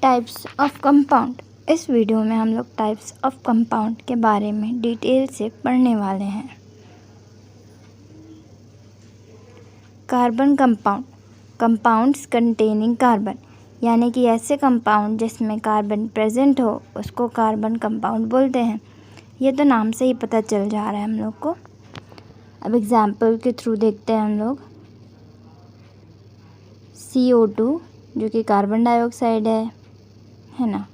Types of compound. इस video में हम लोग टाइप्स ऑफ कंपाउंड के बारे में डिटेल से पढ़ने वाले हैं। Carbon compound, compounds containing carbon, यानी कि ऐसे कंपाउंड जिसमें कार्बन प्रेजेंट हो उसको कार्बन कंपाउंड बोलते हैं। ये तो नाम से ही पता चल जा रहा है हम लोग को। अब एग्जाम्पल के थ्रू देखते हैं हम लोग। CO2 जो कि कार्बन डाइऑक्साइड है ना।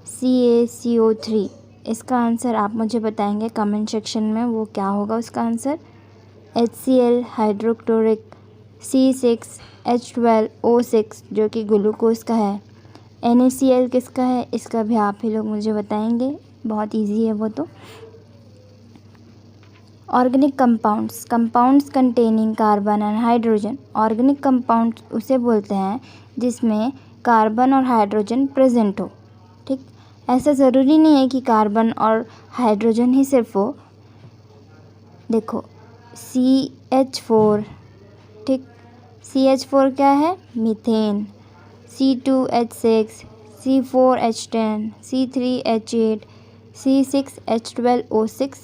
CaCO3, इसका आंसर आप मुझे बताएंगे कमेंट सेक्शन में, वो क्या होगा उसका आंसर। HCl हाइड्रोक्लोरिक, C6H12O6 जो कि ग्लूकोज का है। NaCl किसका है, इसका भी आप ही लोग मुझे बताएंगे, बहुत इजी है वो तो। Organic compounds, compounds containing carbon and hydrogen. Organic compounds उसे बोलते हैं जिसमें कार्बन और हाइड्रोजन प्रेजेंट हो। ठीक, ऐसा ज़रूरी नहीं है कि कार्बन और हाइड्रोजन ही सिर्फ हो। देखो CH4, ठीक, CH4 क्या है, methane. C2H6, C4H10, C3H8, C6H12O6।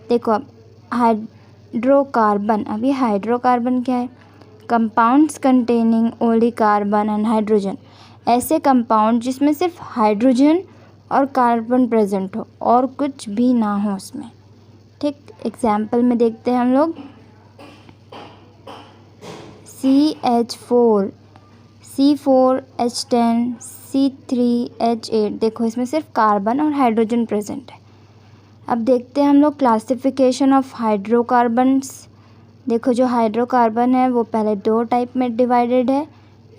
देखो अब हाइड्रोकार्बन, अभी हाइड्रोकार्बन क्या है, compounds containing only carbon and hydrogen. ऐसे कंपाउंड जिसमें सिर्फ हाइड्रोजन और कार्बन प्रेजेंट हो और कुछ भी ना हो उसमें। ठीक, एग्जाम्पल में देखते हैं हम लोग। CH4, C4H10, C3H8, देखो इसमें सिर्फ कार्बन और हाइड्रोजन प्रेजेंट है। अब देखते हैं हम लोग क्लासिफिकेशन ऑफ हाइड्रोकार्बन्स। देखो जो हाइड्रोकार्बन है वो पहले दो टाइप में डिवाइडेड है,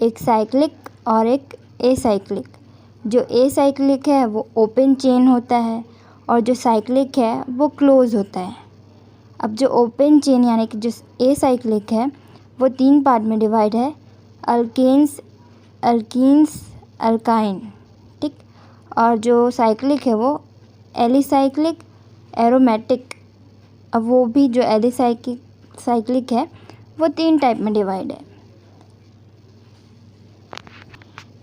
एक साइक्लिक और एक एसाइक्लिक। जो एसाइक्लिक है वो ओपन चेन होता है और जो साइक्लिक है वो क्लोज होता है। अब जो ओपन चेन यानी कि जो एसाइक्लिक है वो तीन पार्ट में डिवाइड है, अल्केन्स, अल्कीन्स, अल्काइन। ठीक, और जो साइक्लिक है वो एलिसाइक्लिक, एरोमेटिक। अब वो भी जो एलिसाइक्लिक है वो तीन टाइप में डिवाइड है,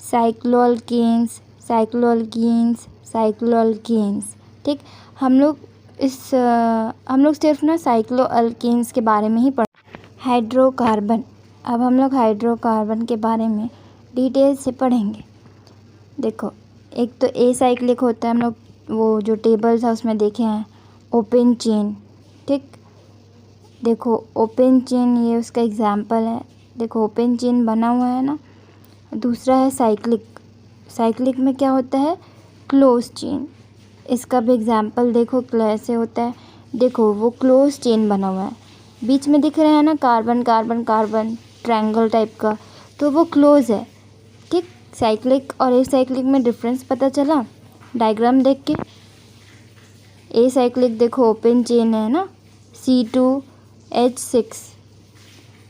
साइक्लोअल्केन्स, साइक्लोअल्कीन्स, साइक्लोअल्केन्स। ठीक, हम लोग सिर्फ ना साइक्लोअल्केन्स के बारे में ही पढ़। हाइड्रोकार्बन, अब हम लोग हाइड्रोकार्बन के बारे में डिटेल से पढ़ेंगे। देखो एक तो एसाइक्लिक होता है, हम लोग वो जो टेबल था उसमें देखे हैं, ओपन चेन। ठीक, देखो ओपन चेन ये उसका एग्जाम्पल है। देखो ओपन चेन बना हुआ है ना। दूसरा है साइक्लिक, साइक्लिक में क्या होता है, क्लोज चेन। इसका भी एग्जाम्पल देखो कैसे होता है। देखो वो क्लोज चेन बना हुआ है, बीच में दिख रहा है ना carbon carbon carbon triangle type का, तो वो क्लोज है। ठीक, साइक्लिक और एसाइक्लिक में डिफरेंस पता चला डायग्राम देख के। एसाइक्लिक देखो ओपन चेन है ना, C2H6।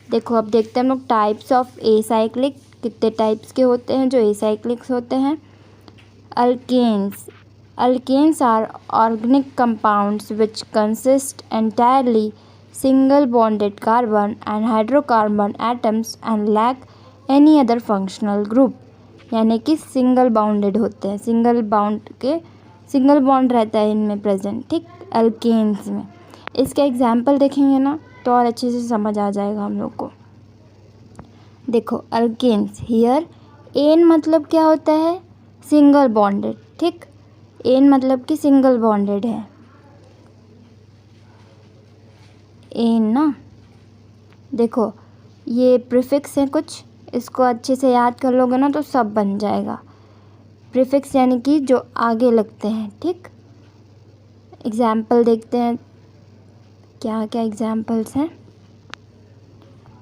देखो अब देखते हैं हम लोग टाइप्स ऑफ एसाइक्लिक, कितने टाइप्स के होते हैं जो एसाइक्लिक्स होते हैं। Alkanes, alkanes are organic compounds which consist entirely single bonded carbon and hydrocarbon atoms and lack any other functional group, यानी कि सिंगल बाउंडेड होते हैं, सिंगल बॉन्ड रहता है इनमें प्रेजेंट। ठीक, अल्केन्स में। इसका एग्जाम्पल देखेंगे ना तो और अच्छे से समझ आ जाएगा हम लोग को। देखो अल्केन्स, हियर एन मतलब क्या होता है, सिंगल बॉन्डेड। ठीक, एन मतलब कि सिंगल बॉन्डेड है, एन ना। देखो ये प्रीफिक्स है कुछ, इसको अच्छे से याद कर लोगे ना तो सब बन जाएगा। प्रीफिक्स यानी कि जो आगे लगते हैं। ठीक, एग्जाम्पल देखते हैं क्या क्या एग्जाम्पल्स हैं।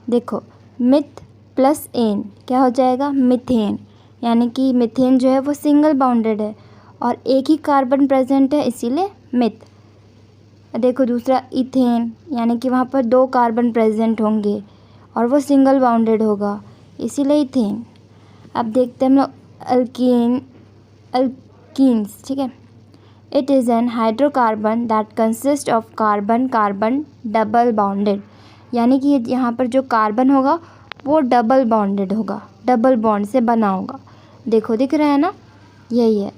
देखो मिथ प्लस एन क्या हो जाएगा, मिथेन, यानी कि मिथेन जो है वो सिंगल बाउंडेड है और एक ही कार्बन प्रेजेंट है, इसीलिए मिथ। देखो दूसरा इथेन, यानी कि वहाँ पर दो कार्बन प्रेजेंट होंगे और वो सिंगल बाउंडेड होगा, इसीलिए इथेन। अब देखते हैं हम लोग अल्कीन्स। ठीक है, it is an hydrocarbon that consist of carbon carbon double bounded, यानी कि यहाँ पर जो कार्बन होगा वो डबल बॉन्डेड होगा, डबल बॉन्ड से बना होगा। देखो दिख रहा है ना, यही है।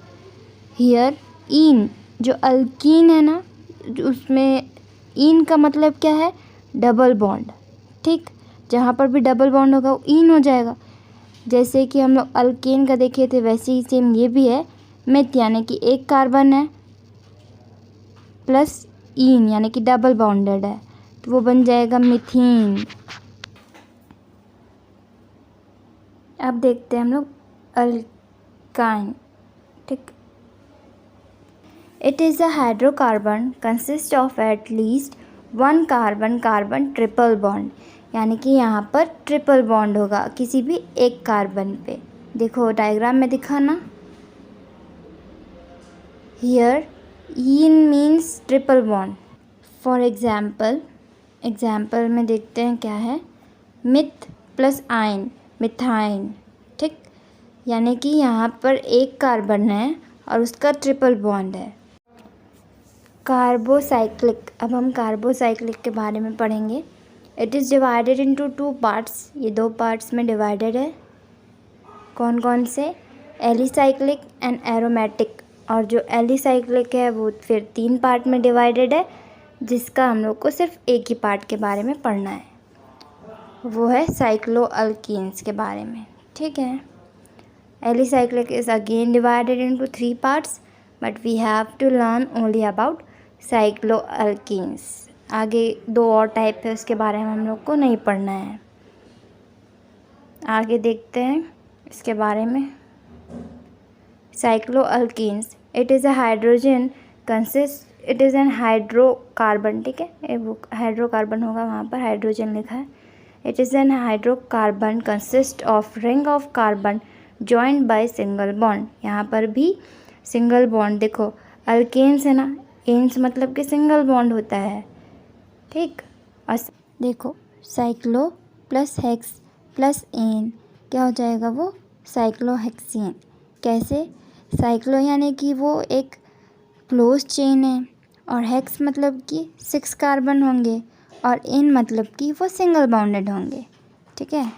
हियर इन, जो अल्कीन है ना, उसमें इन का मतलब क्या है, डबल बॉन्ड। ठीक, जहाँ पर भी डबल बॉन्ड होगा वो इन हो जाएगा। जैसे कि हम लोग अल्केन का देखे थे वैसे ही सेम ये भी है। मिथ यानी कि एक कार्बन है प्लस इन यानी कि डबल बॉन्डेड है, तो वो बन जाएगा मीथेन। अब देखते हैं हम लोग अल्काइन। ठीक, it is a hydrocarbon consist of at least one carbon carbon triple bond, यानी कि यहाँ पर ट्रिपल बॉन्ड होगा किसी भी एक कार्बन पे। देखो डायग्राम में दिखा ना, here in means triple bond. For example में देखते हैं क्या है, मिथ प्लस आइन, मिथाइन। ठीक, यानी कि यहाँ पर एक कार्बन है और उसका ट्रिपल बॉन्ड है। कार्बोसाइक्लिक, अब हम कार्बोसाइक्लिक के बारे में पढ़ेंगे। It is divided into 2 parts, ये 2 पार्ट्स में डिवाइडेड है। कौन कौन से, एलिसाइक्लिक एंड एरोमेटिक। और जो एलिसाइक्लिक है वो फिर 3 पार्ट में डिवाइडेड है, जिसका हम लोग को सिर्फ एक ही पार्ट के बारे में पढ़ना है, वो है साइक्लोअल्कीन्स के बारे में। ठीक है, alicyclic is again divided into 3 parts, but we have to learn only about cycloalkenes. आगे 2 और टाइप है, उसके बारे में हम लोग को नहीं पढ़ना है। आगे देखते हैं इसके बारे में। Cycloalkenes, it is a hydrogen consist, it is an hydrocarbon. ठीक है, वो हाइड्रोकार्बन होगा, वहाँ पर हाइड्रोजन लिखा है। It is an hydrocarbon consist of ring of carbon joined by single bond. यहाँ पर भी सिंगल बॉन्ड, देखो अल्केन्स है ना, एन्स मतलब कि सिंगल बॉन्ड होता है। ठीक, और देखो cyclo plus hex plus n क्या हो जाएगा, वो साइक्लोहेक्सेन। कैसे, साइक्लो यानी कि वो एक क्लोज चेन है, और हेक्स मतलब कि 6 कार्बन होंगे, और एन मतलब कि वो सिंगल बॉन्डेड होंगे। ठीक है।